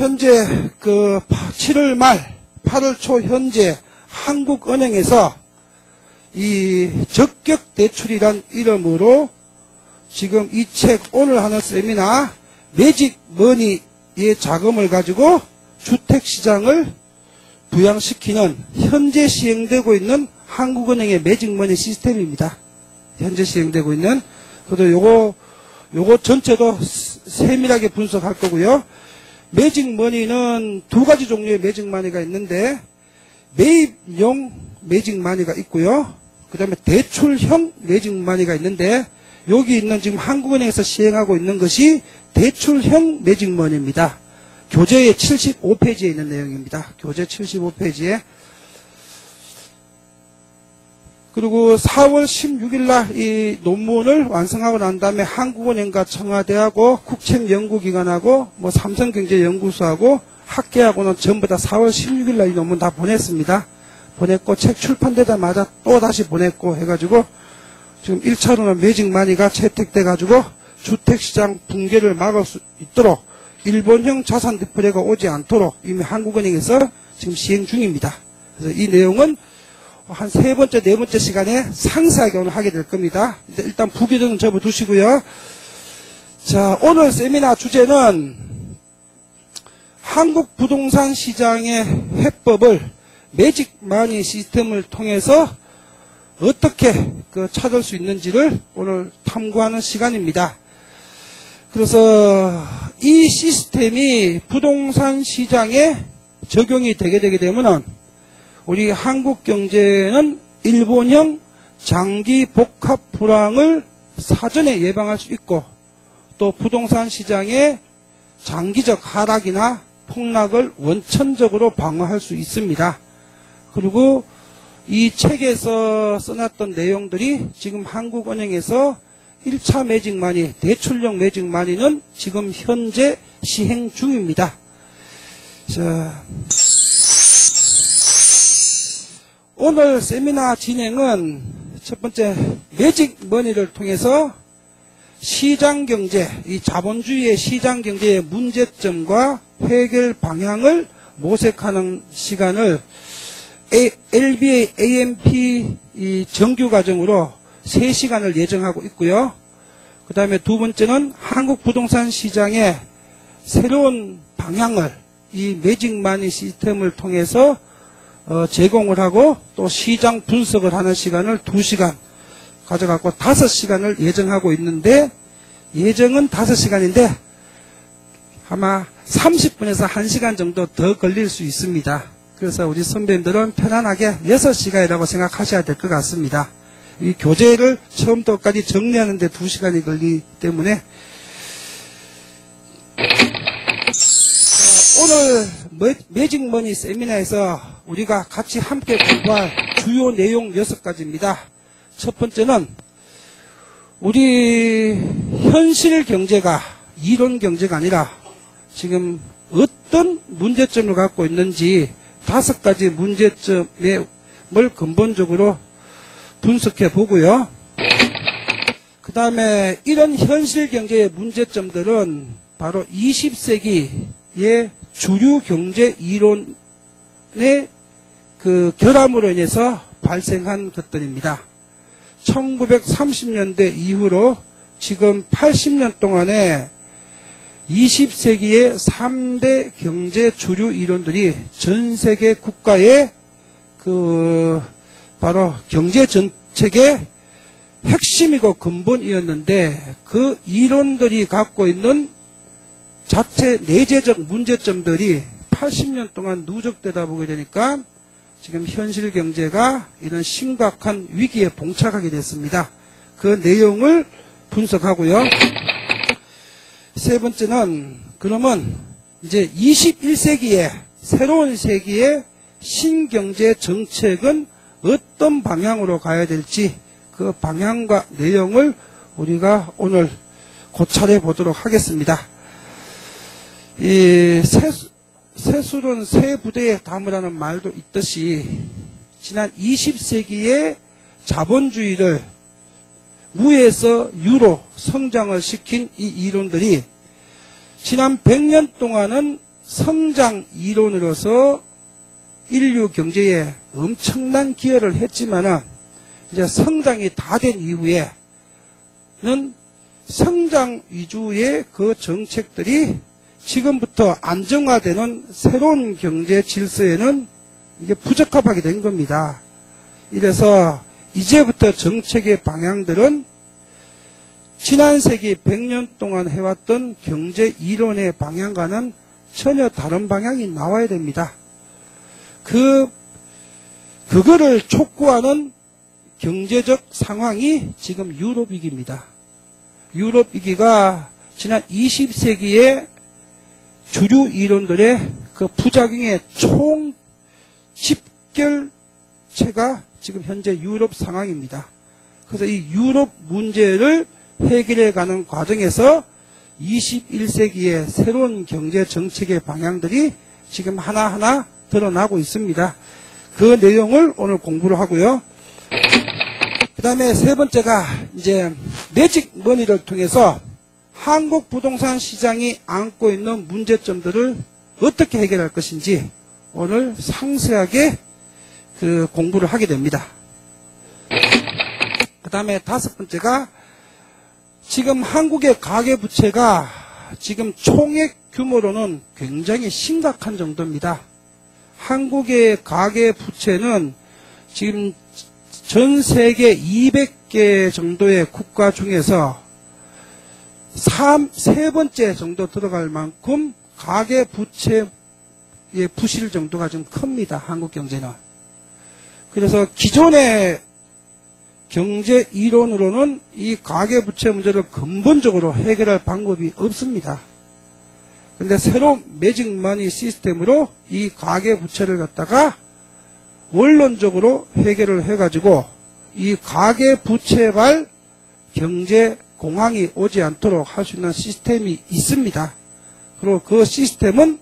현재 7월 말 8월 초 현재 한국은행에서 이 적격 대출이란 이름으로 지금 이 책 오늘 하는 세미나 매직 머니의 자금을 가지고 주택시장을 부양시키는 현재 시행되고 있는 한국은행의 매직 머니 시스템입니다. 현재 시행되고 있는. 그래도 요거 전체도 세밀하게 분석할 거고요. 매직 머니는 두 가지 종류의 매직 머니가 있는데 매입용 매직 머니가 있고요. 그 다음에 대출형 매직 머니가 있는데 여기 있는 지금 한국은행에서 시행하고 있는 것이 대출형 매직 머니입니다. 교재의 75페이지에 있는 내용입니다. 교재 75페이지에. 그리고 4월 16일 날 이 논문을 완성하고 난 다음에 한국은행과 청와대하고 국책연구기관하고 삼성경제연구소하고 학계하고는 전부 다 4월 16일 날 이 논문 다 보냈습니다. 보냈고 책 출판되자마자 또 다시 보냈고 해가지고 지금 1차로는 매직 머니가 채택돼 가지고 주택시장 붕괴를 막을 수 있도록 일본형 자산 디플레가 오지 않도록 이미 한국은행에서 지금 시행 중입니다. 그래서 이 내용은 한 세 번째, 네 번째 시간에 상세하게 오늘 하게 될 겁니다. 일단 부기는 접어두시고요. 자, 오늘 세미나 주제는 한국 부동산 시장의 해법을 매직 머니 시스템을 통해서 어떻게 찾을 수 있는지를 오늘 탐구하는 시간입니다. 그래서 이 시스템이 부동산 시장에 적용이 되게 되면은 우리 한국 경제는 일본형 장기 복합 불황을 사전에 예방할 수 있고 또 부동산 시장의 장기적 하락이나 폭락을 원천적으로 방어할 수 있습니다. 그리고 이 책에서 써놨던 내용들이 지금 한국은행에서 1차 매직 머니, 대출형 매직 머니는 지금 현재 시행 중입니다. 자, 오늘 세미나 진행은 첫 번째 매직 머니를 통해서 시장경제, 이 자본주의의 시장경제의 문제점과 해결 방향을 모색하는 시간을 LBA AMP 이 정규과정으로 3시간을 예정하고 있고요. 그 다음에 두 번째는 한국 부동산 시장의 새로운 방향을 이 매직 머니 시스템을 통해서 제공을 하고 또 시장 분석을 하는 시간을 2시간 가져갖고 5시간을 예정하고 있는데 예정은 5시간인데 아마 30분에서 1시간 정도 더 걸릴 수 있습니다. 그래서 우리 선배님들은 편안하게 6시간이라고 생각하셔야 될 것 같습니다. 이 교재를 처음부터 끝까지 정리하는데 2시간이 걸리기 때문에 오늘 매직 머니 세미나에서 우리가 같이 함께 공부할 주요 내용 6가지입니다. 첫 번째는 우리 현실 경제가 이론 경제가 아니라 지금 어떤 문제점을 갖고 있는지 5가지 문제점을 근본적으로 분석해 보고요. 그 다음에 이런 현실 경제의 문제점들은 바로 20세기의 주류 경제 이론의 결함으로 인해서 발생한 것들입니다. 1930년대 이후로 지금 80년 동안에 20세기의 3대 경제 주류 이론들이 전 세계 국가의 바로 경제 정책의 핵심이고 근본이었는데 그 이론들이 갖고 있는 자체 내재적 문제점들이 80년 동안 누적되다 보게 되니까 지금 현실 경제가 이런 심각한 위기에 봉착하게 됐습니다. 그 내용을 분석하고요. 세 번째는 그러면 이제 21세기의 새로운 세기의 신경제 정책은 어떤 방향으로 가야 될지 그 방향과 내용을 우리가 오늘 고찰해 보도록 하겠습니다. 이 새술은 새 부대에 담으라는 말도 있듯이 지난 20세기의 자본주의를 무에서 유로 성장을 시킨 이 이론들이 지난 100년 동안은 성장 이론으로서 인류 경제에 엄청난 기여를 했지만은 이제 성장이 다 된 이후에는 성장 위주의 그 정책들이 지금부터 안정화되는 새로운 경제 질서에는 이게 부적합하게 된 겁니다. 이래서 이제부터 정책의 방향들은 지난 세기 100년 동안 해왔던 경제 이론의 방향과는 전혀 다른 방향이 나와야 됩니다. 그거를 촉구하는 경제적 상황이 지금 유럽 위기입니다. 유럽 위기가 지난 20세기의 주류 이론들의 그 부작용의 총 집결체가 지금 현재 유럽 상황입니다. 그래서 이 유럽 문제를 해결해가는 과정에서 21세기의 새로운 경제 정책의 방향들이 지금 하나하나 드러나고 있습니다. 그 내용을 오늘 공부를 하고요. 그 다음에 세 번째가 이제 매직 머니를 통해서 한국 부동산 시장이 안고 있는 문제점들을 어떻게 해결할 것인지 오늘 상세하게 그 공부를 하게 됩니다. 그 다음에 다섯 번째가 지금 한국의 가계부채가 지금 총액 규모로는 굉장히 심각한 정도입니다. 한국의 가계부채는 지금 전 세계 200개 정도의 국가 중에서 세 번째 정도 들어갈 만큼 가계부채의 부실 정도가 좀 큽니다. 한국 경제는. 그래서 기존의 경제 이론으로는 이 가계부채 문제를 근본적으로 해결할 방법이 없습니다. 그런데 새로운 매직머니 시스템으로 이 가계부채를 갖다가 원론적으로 해결을 해가지고 이 가계부채발 경제 공황이 오지 않도록 할 수 있는 시스템이 있습니다. 그리고 그 시스템은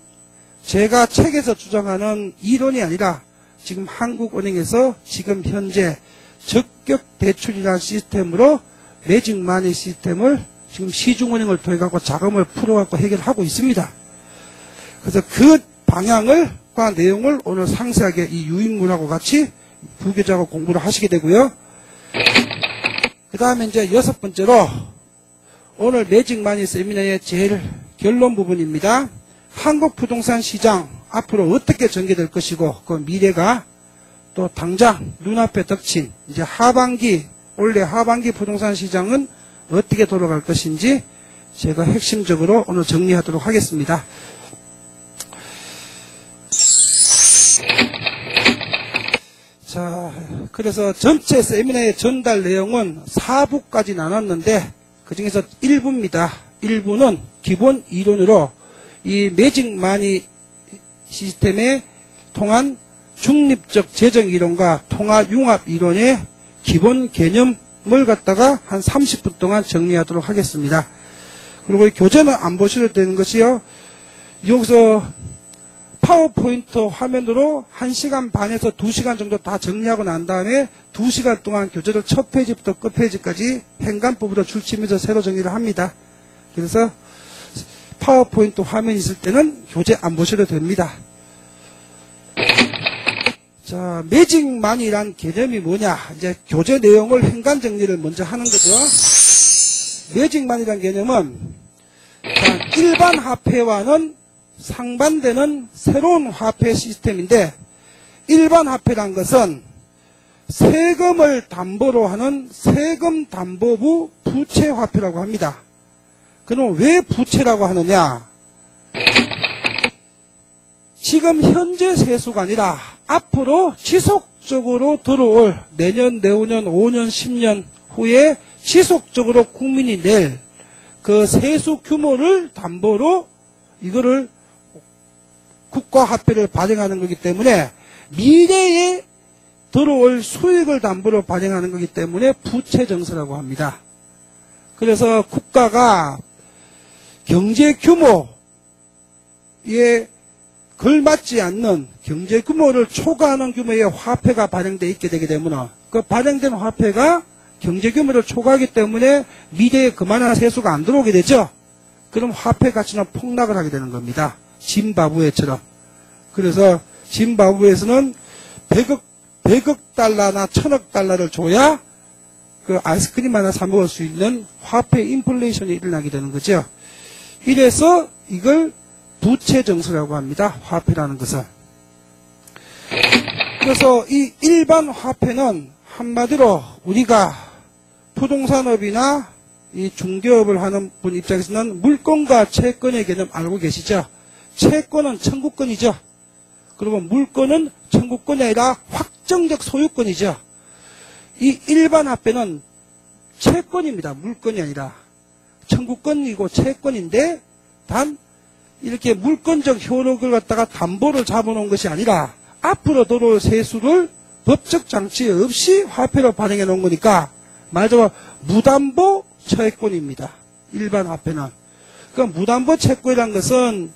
제가 책에서 주장하는 이론이 아니라 지금 한국은행에서 지금 현재 적격 대출이라는 시스템으로 매직머니 시스템을 지금 시중은행을 통해 갖고 자금을 풀어갖고 해결하고 있습니다. 그래서 그 방향을 과 내용을 오늘 상세하게 이 유인물하고 같이 부교재하고 공부를 하시게 되고요. 그 다음에 이제 여섯 번째로 오늘 매직머니 세미나의 제일 결론 부분입니다. 한국 부동산 시장 앞으로 어떻게 전개될 것이고 그 미래가 또 당장 눈앞에 닥친 이제 올해 하반기 부동산 시장은 어떻게 돌아갈 것인지 제가 핵심적으로 오늘 정리하도록 하겠습니다. 자, 그래서 전체 세미나의 전달 내용은 4부까지 나눴는데 그 중에서 1부입니다. 1부는 기본 이론으로 이 매직머니 시스템에 통한 중립적 재정 이론과 통화 융합 이론의 기본 개념을 갖다가 한 30분 동안 정리하도록 하겠습니다. 그리고 이 교재는 안 보셔도 되는 것이요. 여기서 파워포인트 화면으로 1시간 반에서 2시간 정도 다 정리하고 난 다음에 2시간 동안 교재를 첫 페이지부터 끝 페이지까지 행간법으로 줄치면서 새로 정리를 합니다. 그래서 파워포인트 화면이 있을 때는 교재 안 보셔도 됩니다. 자, 매직머니란 개념이 뭐냐? 이제 교재 내용을 행간 정리를 먼저 하는 거죠. 매직머니란 개념은 일반 화폐와는 상반되는 새로운 화폐 시스템인데 일반 화폐란 것은 세금을 담보로 하는 세금 담보부 부채 화폐라고 합니다. 그럼 왜 부채라고 하느냐? 지금 현재 세수가 아니라 앞으로 지속적으로 들어올 내년, 내후년, 5년, 10년 후에 지속적으로 국민이 낼 그 세수 규모를 담보로 이거를 국가화폐를 발행하는 거기 때문에 미래에 들어올 수익을 담보로 발행하는 거기 때문에 부채정서라고 합니다. 그래서 국가가 경제 규모에 걸맞지 않는 경제 규모를 초과하는 규모의 화폐가 발행되어 있게 되게 되면 그 발행된 화폐가 경제 규모를 초과하기 때문에 미래에 그만한 세수가 안 들어오게 되죠. 그럼 화폐 가치는 폭락을 하게 되는 겁니다. 짐바브웨처럼. 그래서 짐바브웨에서는 100억 달러나 1000억 달러를 줘야 그 아이스크림 하나 사 먹을 수 있는 화폐 인플레이션이 일어나게 되는 거죠. 이래서 이걸 부채 정서라고 합니다. 화폐라는 것은. 그래서 이 일반 화폐는 한마디로 우리가 부동산업이나 이 중개업을 하는 분 입장에서는 물건과 채권의 개념 알고 계시죠? 채권은 청구권이죠. 그리고 물건은 청구권이 아니라 확정적 소유권이죠. 이 일반 화폐는 채권입니다. 물건이 아니라 청구권이고 채권인데 단 이렇게 물건적 효력을 갖다가 담보를 잡아놓은 것이 아니라 앞으로 들어올 세수를 법적 장치 없이 화폐로 발행해 놓은 거니까 말하자면 무담보 채권입니다. 일반 화폐는. 그 무담보 채권이라는 것은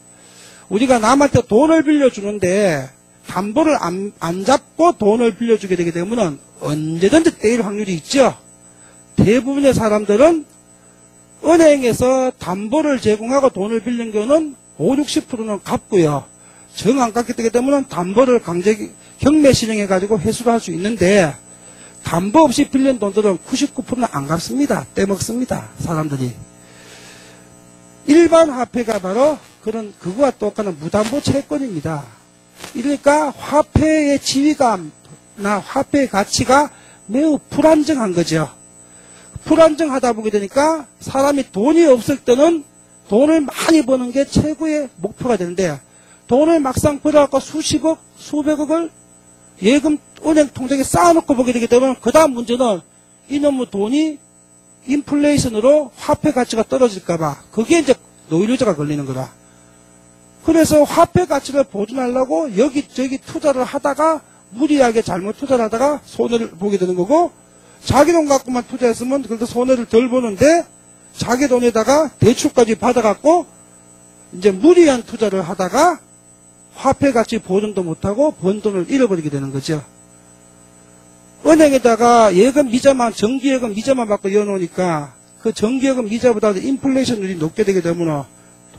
우리가 남한테 돈을 빌려주는데 담보를 안 잡고 돈을 빌려주게 되게 되면 언제든지 떼일 확률이 있죠. 대부분의 사람들은 은행에서 담보를 제공하고 돈을 빌린 경우는 50, 60%는 갚고요. 정 안 갚게 되게 되면 담보를 경매 실행해가지고 회수를 할 수 있는데 담보 없이 빌린 돈들은 99%는 안 갚습니다. 떼먹습니다. 사람들이. 일반 화폐가 바로 그거와 똑같은 무담보 채권입니다. 그러니까 화폐의 지위감나 화폐의 가치가 매우 불안정한 거죠. 불안정하다 보게 되니까 사람이 돈이 없을 때는 돈을 많이 버는 게 최고의 목표가 되는데 돈을 막상 벌어갖고 수십억, 수백억을 예금 은행 통장에 쌓아놓고 보게 되기 때문에 그 다음 문제는 이놈의 돈이 인플레이션으로 화폐 가치가 떨어질까봐 그게 이제 노이로제가 걸리는 거다. 그래서 화폐 가치를 보존하려고 여기저기 투자를 하다가 무리하게 잘못 투자를 하다가 손해를 보게 되는 거고 자기 돈 갖고만 투자했으면 그래도 손해를 덜 보는데 자기 돈에다가 대출까지 받아갖고 이제 무리한 투자를 하다가 화폐 가치 보존도 못하고 번 돈을 잃어버리게 되는 거죠. 은행에다가 예금 미자만 정기예금 미자만 받고 이어놓으니까 그 정기예금 미자보다도 인플레이션율이 높게 되게 되면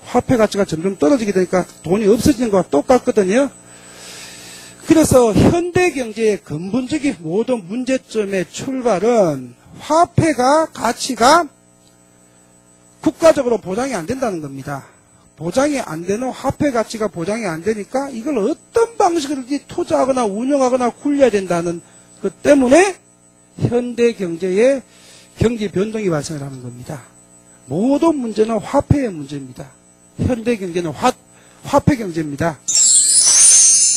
화폐 가치가 점점 떨어지게 되니까 돈이 없어지는 거와 똑같거든요. 그래서 현대 경제의 근본적인 모든 문제점의 출발은 화폐가 가치가 국가적으로 보장이 안 된다는 겁니다. 보장이 안 되는 화폐 가치가 보장이 안 되니까 이걸 어떤 방식으로든지 투자하거나 운영하거나 굴려야 된다는 것 때문에 현대 경제의 경기 변동이 발생을 하는 겁니다. 모든 문제는 화폐의 문제입니다. 현대 경제는 화폐 경제입니다.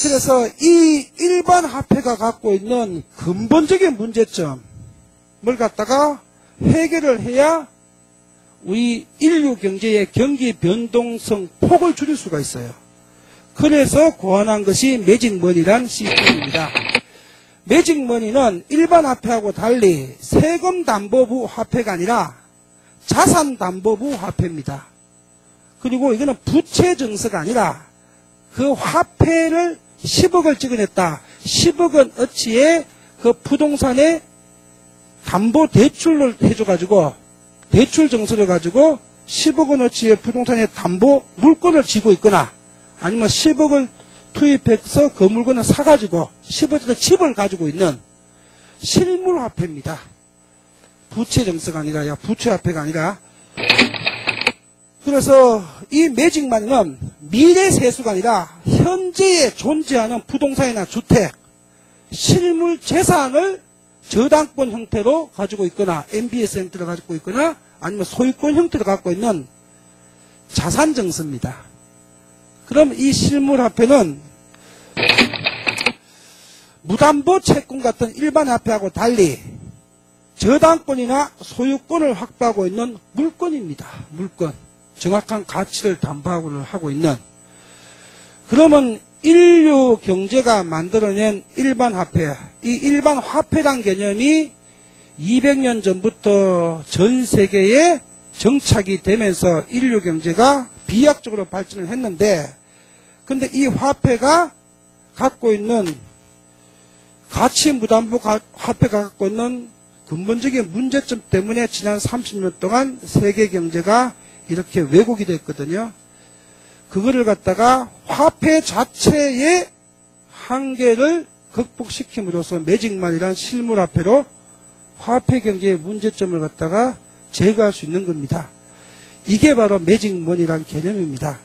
그래서 이 일반 화폐가 갖고 있는 근본적인 문제점을 갖다가 해결을 해야 우리 인류 경제의 경기 변동성 폭을 줄일 수가 있어요. 그래서 고안한 것이 매직머니란 시스템입니다. 매직머니는 일반 화폐하고 달리 세금 담보부 화폐가 아니라 자산 담보부 화폐입니다. 그리고 이거는 부채 증서가 아니라 그 화폐를 10억을 찍어냈다. 10억원 어치의 그 부동산에 담보 대출을 해줘가지고 대출 증서를 가지고 10억원어치의 부동산의 담보 물건을 쥐고 있거나 아니면 10억을 투입해서 그 물건을 사가지고 10억짜리 집을 가지고 있는 실물화폐입니다. 부채 증서가 아니라 부채화폐가 아니라. 그래서 이 매직머니는 미래 세수가 아니라 현재에 존재하는 부동산이나 주택, 실물 재산을 저당권 형태로 가지고 있거나 MBS 형태로 가지고 있거나 아니면 소유권 형태로 갖고 있는 자산 증서입니다. 그럼 이 실물화폐는 무담보 채권 같은 일반 화폐하고 달리 저당권이나 소유권을 확보하고 있는 물건입니다. 물건. 정확한 가치를 담보하고 하고 있는. 그러면 인류 경제가 만들어낸 일반 화폐, 이 일반 화폐란 개념이 200년 전부터 전 세계에 정착이 되면서 인류 경제가 비약적으로 발전을 했는데, 근데 이 화폐가 갖고 있는 가치 무담보 화폐가 갖고 있는 근본적인 문제점 때문에 지난 30년 동안 세계 경제가 이렇게 왜곡이 됐거든요. 그거를 갖다가 화폐 자체의 한계를 극복시킴으로써 매직만이란 실물화폐로 화폐 경제의 문제점을 갖다가 제거할 수 있는 겁니다. 이게 바로 매직머니라는 개념입니다.